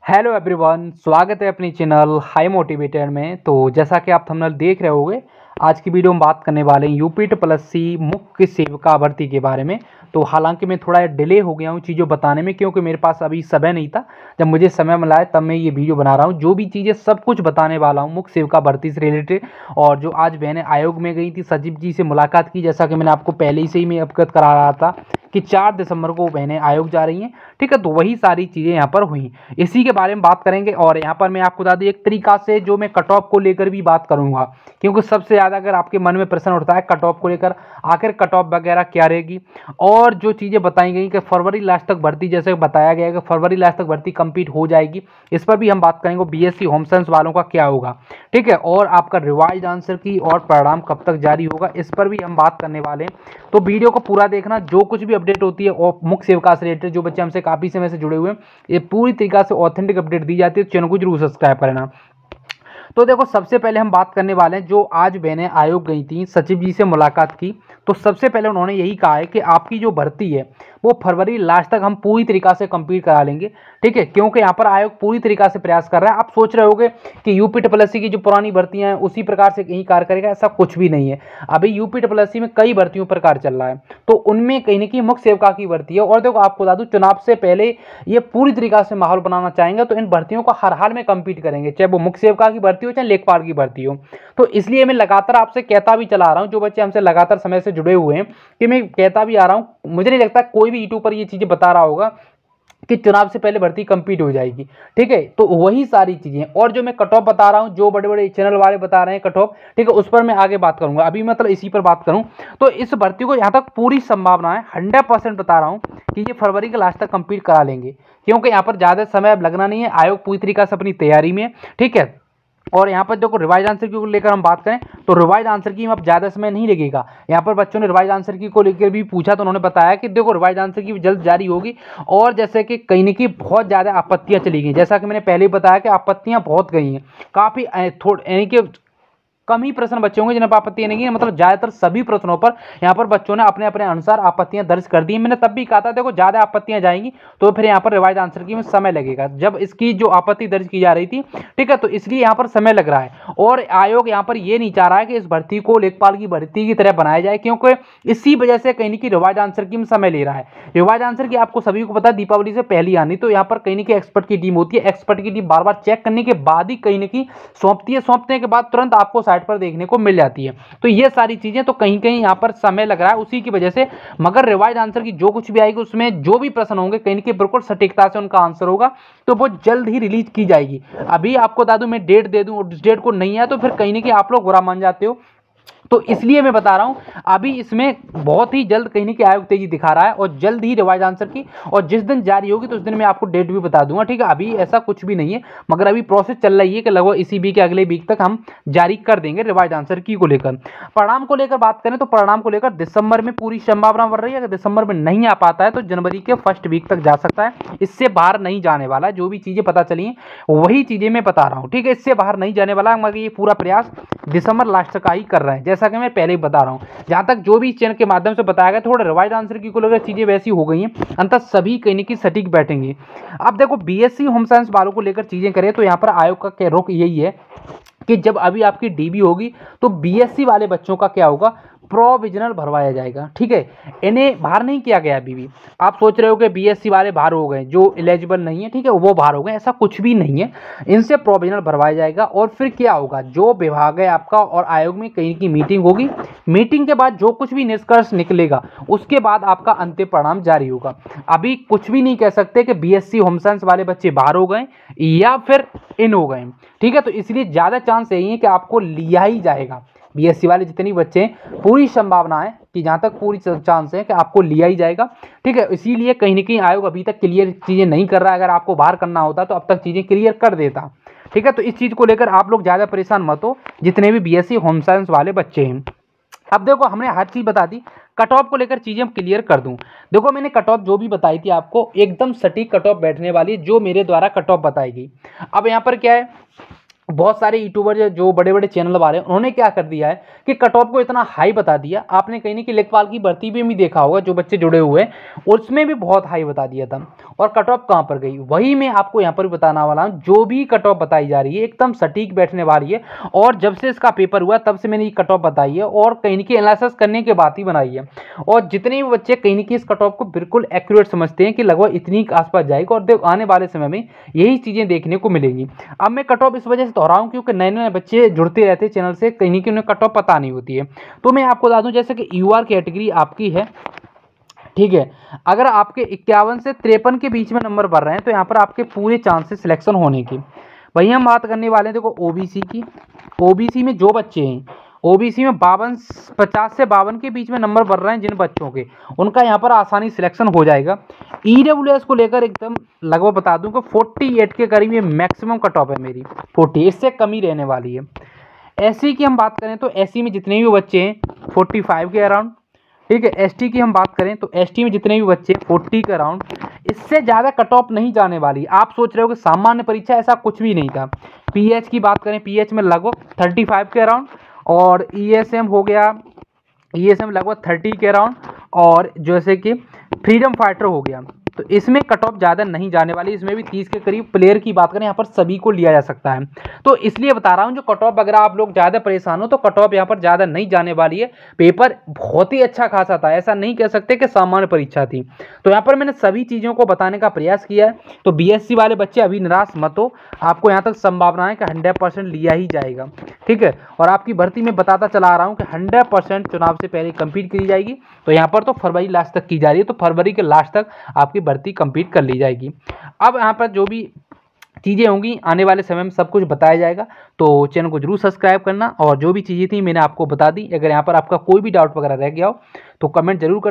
Hello everyone, स्वागत है अपनी चैनल हाई मोटिवेटर में। तो जैसा कि आप थंबनेल देख रहे होंगे, आज की वीडियो में बात करने वाले हैं यूपी ट्रिपल सी मुख्य सेविका भर्ती के बारे में। तो हालांकि मैं थोड़ा डिले हो गया हूँ चीज़ों बताने में, क्योंकि मेरे पास अभी समय नहीं था। जब मुझे समय मिला है तब मैं ये वीडियो बना रहा हूँ। जो भी चीज़ें सब कुछ बताने वाला हूँ मुख्य सेविका भर्ती से रिलेटेड। और जो आज बहनें आयोग में गई थी, सचिव जी से मुलाकात की, जैसा कि मैंने आपको पहले से ही मैं अवगत करा रहा था कि 4 दिसंबर को बहनें आयोग जा रही हैं। ठीक है, तो वही सारी चीज़ें यहाँ पर हुई, इसी के बारे में बात करेंगे। और यहाँ पर मैं आपको बता दूं एक तरीका से जो मैं कट ऑफ को लेकर भी बात करूँगा, क्योंकि सबसे ज़्यादा अगर आपके मन में प्रश्न उठता है कट ऑफ को लेकर, आखिर कट ऑफ वगैरह क्या रहेगी। और जो चीज़ें बताई गई कि फरवरी लास्ट तक भर्ती, जैसे बताया गया है कि फरवरी लास्ट तक भर्ती कंप्लीट हो जाएगी, इस पर भी हम बात करेंगे। बीएससी होम साइंस वालों का क्या होगा, ठीक है, और आपका रिवाइज आंसर की और परिणाम कब तक जारी होगा, इस पर भी हम बात करने वाले हैं। तो वीडियो को पूरा देखना, जो कुछ भी अपडेट होती है और मुख्य सेविका से रिलेटेड जो बच्चे हमसे काफ़ी समय से जुड़े हुए हैं, ये पूरी तरीका से ऑथेंटिक अपडेट दी जाती है। चैनल को जरूर सब्सक्राइब करना। तो देखो, सबसे पहले हम बात करने वाले हैं जो आज बहनें आयोग गई थी, सचिव जी से मुलाकात की। तो सबसे पहले उन्होंने यही कहा है कि आपकी जो भर्ती है वो फरवरी लास्ट तक हम पूरी तरीका से कंप्लीट करा लेंगे। ठीक है, क्योंकि यहाँ पर आयोग पूरी तरीका से प्रयास कर रहा है। आप सोच रहे होंगे कि यूपी ट्रिपल एससी की जो पुरानी भर्तियां हैं उसी प्रकार से कहीं कार्य करेगा, ऐसा कुछ भी नहीं है। अभी यूपी ट्रिपल एससी में कई भर्तियों पर कार्य चल रहा है, तो उनमें कहीं ना कहीं मुख्य सेविका की भर्ती है। और देखो, आपको बता दूं, चुनाव से पहले ये पूरी तरीका से माहौल बनाना चाहेंगे, तो इन भर्तियों को हर हाल में कंप्लीट करेंगे, चाहे वो मुख्य सेविका की भर्ती हो चाहे लेखपाल की भर्ती हो। तो इसलिए मैं लगातार आपसे कहता भी चला रहा हूं, जो बच्चे हमसे लगातार समय से जुड़े हुए हैं, कि मैं कहता भी आ रहा हूं। मुझे नहीं लगता कोई भी यूट्यूब पर ये चीजें बता रहा होगा कि चुनाव से पहले भर्ती कंप्लीट हो जाएगी। ठीक है, तो वही सारी चीजें, और जो मैं कट ऑफ बता रहा हूं, जो बड़े बड़े चैनल वाले बता रहे हैं कट ऑफ, ठीक है, उस पर मैं आगे बात करूंगा। अभी मतलब इसी पर बात करूं तो इस भर्ती को यहां तक पूरी संभावना है, 100% बता रहा हूं कि ये फरवरी के लास्ट तक कंप्लीट करा लेंगे, क्योंकि यहाँ पर ज्यादा समय अब लगना नहीं है। आयोग पूरी तरीके से अपनी तैयारी में है। ठीक है, और यहाँ पर देखो, रिवाइज आंसर की को लेकर हम बात करें तो रिवाइज आंसर की अब ज़्यादा समय नहीं लगेगा। यहाँ पर बच्चों ने रिवाइज आंसर की को लेकर भी पूछा, तो उन्होंने बताया कि देखो, रिवाइज आंसर की जल्द जारी होगी। और जैसे कि कहीं न कहीं बहुत ज़्यादा आपत्तियाँ चली गई, जैसा कि मैंने पहले ही बताया कि आपत्तियाँ बहुत गई हैं काफ़ी, थोड़ी यानी कि कम ही प्रश्न बच्चे होंगे जिन्हें पर आपत्तियां नहीं है, मतलब ज्यादातर सभी प्रश्नों पर यहाँ पर बच्चों ने अपने अपने अनुसार आपत्तियां दर्ज कर दी। मैंने तब भी कहा था देखो, ज्यादा आपत्तियां जाएंगी तो फिर यहाँ पर रिवाइज आंसर की में समय लगेगा, जब इसकी जो आपत्ति दर्ज की जा रही थी। ठीक है, तो इसलिए यहाँ पर समय लग रहा है। और आयोग यहाँ पर ये नहीं चाह रहा है कि इस भर्ती को लेखपाल की भर्ती की तरह बनाया जाए, क्योंकि इसी वजह से कहीं ना कहीं रिवाइज आंसर की में समय ले रहा है। रिवाइज आंसर की आपको सभी को पता है दीपावली से पहले आनी, तो यहाँ पर कहीं ना कहीं एक्सपर्ट की टीम होती है। एक्सपर्ट की टीम बार बार चेक करने के बाद ही कहीं ना कहीं सौंपती है, सौंपने के बाद तुरंत आपको साइट पर देखने को मिल जाती है। तो ये सारी चीजें, तो कहीं कहीं यहाँ पर समय लग रहा है उसी की वजह से। मगर रिवाइज आंसर की जो कुछ भी आएगी उसमें जो भी प्रश्न होंगे कहीं ना कहीं बिल्कुल सटीकता से उनका आंसर होगा, तो वो जल्द ही रिलीज की जाएगी। अभी आपको बता दूं, मैं डेट दे दूं और इस डेट को नहीं आया तो फिर कहीं ना कहीं आप लोग बुरा मान जाते हो। तो इसलिए मैं बता रहा हूं अभी इसमें बहुत ही जल्द कहीं ना कहीं आयोग तेजी दिखा रहा है, और जल्द ही रिवाइज आंसर की, और जिस दिन जारी होगी तो उस दिन मैं आपको डेट भी बता दूंगा। ठीक है, अभी ऐसा कुछ भी नहीं है, मगर अभी प्रोसेस चल रही है कि लगभग इसी वीक के अगले वीक तक हम जारी कर देंगे रिवाइज आंसर की को लेकर। परिणाम को लेकर बात करें तो परिणाम को लेकर दिसंबर में पूरी संभावना बढ़ रही है। अगर दिसंबर में नहीं आ पाता है तो जनवरी के फर्स्ट वीक तक जा सकता है, इससे बाहर नहीं जाने वाला। जो भी चीजें पता चली हैं वही चीजें मैं बता रहा हूँ। ठीक है, इससे बाहर नहीं जाने वाला, मगर ये पूरा प्रयास दिसंबर लास्ट तक ही कर रहे हैं, जैसा कि मैं पहले ही बता रहा हूं। जहां तक जो भी चैनल के माध्यम से बताया गया, थोड़ा रिवाइज आंसर की को लेकर चीजें वैसी हो गई हैं, अंततः सभी कहीं ना कहीं सटीक बैठेंगे। अब देखो, बीएससी होम साइंस वालों को लेकर चीजें करें तो यहाँ पर आयोग का रुख यही है कि जब अभी आपकी डीबी होगी तो बीएससी वाले बच्चों का क्या होगा, प्रोविजनल भरवाया जाएगा। ठीक है, इन्हें बाहर नहीं किया गया अभी भी। आप सोच रहे हो कि बीएससी वाले बाहर हो गए, जो एलिजिबल नहीं है, ठीक है, वो बाहर हो गए, ऐसा कुछ भी नहीं है। इनसे प्रोविजनल भरवाया जाएगा। और फिर क्या होगा, जो विभाग है आपका और आयोग में कहीं की मीटिंग होगी, मीटिंग के बाद जो कुछ भी निष्कर्ष निकलेगा उसके बाद आपका अंतिम परिणाम जारी होगा। अभी कुछ भी नहीं कह सकते कि बीएससी होम साइंस वाले बच्चे बाहर हो गए या फिर इन हो गए। ठीक है, तो इसलिए ज्यादा चांस यही है कि आपको लिया ही जाएगा। बीएससी वाले जितनी बच्चे हैं, पूरी संभावना है कि जहां तक पूरी चांस है कि आपको लिया ही जाएगा। ठीक है, इसीलिए कहीं ना कहीं आयोग अभी तक क्लियर चीजें नहीं कर रहा है। अगर आपको बाहर करना होता तो अब तक चीजें क्लियर कर देता। ठीक है, तो इस चीज को लेकर आप लोग ज्यादा परेशान मत हो, जितने भी बीएससी होम साइंस वाले बच्चे हैं। अब देखो, हमने हर चीज बता दी, कट ऑफ को लेकर चीजें हम क्लियर कर दूं। देखो, मैंने कट ऑफ जो भी बताई थी आपको, एकदम सटीक कट ऑफ बैठने वाली है, जो मेरे द्वारा कट ऑफ बताई गई। अब यहाँ पर क्या है, बहुत सारे यूट्यूबर जो बड़े बड़े चैनल वाले हैं उन्होंने क्या कर दिया है कि कट ऑफ को इतना हाई बता दिया। आपने कहीं ना कहीं लेखपाल की भर्ती भी देखा होगा, जो बच्चे जुड़े हुए हैं उसमें भी बहुत हाई बता दिया था। और कट ऑफ कहाँ पर गई, वही मैं आपको यहाँ पर भी बताना वाला हूँ। जो भी कट ऑफ बताई जा रही है एकदम सटीक बैठने वाली है, और जब से इसका पेपर हुआ तब से मैंने ये कट ऑफ बताई है और कहीं ना कहीं एनालिसिस करने के बाद ही बनाई है। और जितने भी बच्चे कहीं ना कहीं इस कट ऑफ को बिल्कुल एक्यूरेट समझते हैं कि लगभग इतनी के आसपास जाएगा, और आने वाले समय में यही चीज़ें देखने को मिलेंगी। अब मैं कट ऑफ इस वजह से दोहरा हूँ क्योंकि नए नए बच्चे जुड़ते रहते हैं चैनल से, कहीं ना कहीं उन्हें कट ऑफ पता नहीं होती है। तो मैं आपको बता दूं, जैसे कि यूआर कैटेगरी आपकी है, ठीक है, अगर आपके 51 से 53 के बीच में नंबर बढ़ रहे हैं तो यहाँ पर आपके पूरे चांसेस सिलेक्शन होने की। वही हम बात करने वाले हैं देखो ओबीसी की। ओबीसी में जो बच्चे हैं, ओबीसी में 50 से 52 के बीच में नंबर बढ़ रहे हैं जिन बच्चों के, उनका यहाँ पर आसानी सिलेक्शन हो जाएगा। ईडब्ल्यूएस को लेकर एकदम लगभग बता दूं कि 48 के करीब ये मैक्सिमम कट ऑफ है मेरी, 40, इससे कम ही रहने वाली है। एससी की हम बात करें तो एससी में जितने भी बच्चे हैं 45 के अराउंड, ठीक है। एसटी की हम बात करें तो एसटी में जितने भी बच्चे 40 के अराउंड, इससे ज़्यादा कट ऑफ नहीं जाने वाली। आप सोच रहे हो कि सामान्य परीक्षा, ऐसा कुछ भी नहीं था। पीएच की बात करें, पीएच में लगभग 35 के अराउंड, और ईएसएम हो गया, ईएसएम लगभग 30 के अराउंड, और जैसे कि फ्रीडम फाइटर हो गया, तो इसमें कट ऑफ ज़्यादा नहीं जाने वाली। इसमें भी 30 के करीब। प्लेयर की बात करें यहाँ पर सभी को लिया जा सकता है, तो इसलिए बता रहा हूँ जो कट ऑफ, अगर आप लोग ज़्यादा परेशान हो तो कट ऑफ यहाँ पर ज़्यादा नहीं जाने वाली है। पेपर बहुत ही अच्छा खासा था, ऐसा नहीं कह सकते कि सामान्य परीक्षा थी। तो यहाँ पर मैंने सभी चीज़ों को बताने का प्रयास किया है। तो बीएससी वाले बच्चे अभी निराश मत हो, आपको यहाँ तक संभावना है कि 100% लिया ही जाएगा, ठीक है। और आपकी भर्ती में बताता चला आ रहा हूँ कि 100% चुनाव से पहले कंप्लीट की जाएगी। तो यहाँ पर तो फरवरी लास्ट तक की जा रही है, तो फरवरी के लास्ट तक आपकी भर्ती कंप्लीट कर ली जाएगी। अब यहाँ पर जो भी चीज़ें होंगी आने वाले समय में सब कुछ बताया जाएगा, तो चैनल को जरूर सब्सक्राइब करना। और जो भी चीज़ें थी मैंने आपको बता दी। अगर यहाँ पर आपका कोई भी डाउट वगैरह रह गया हो तो कमेंट जरूर करना।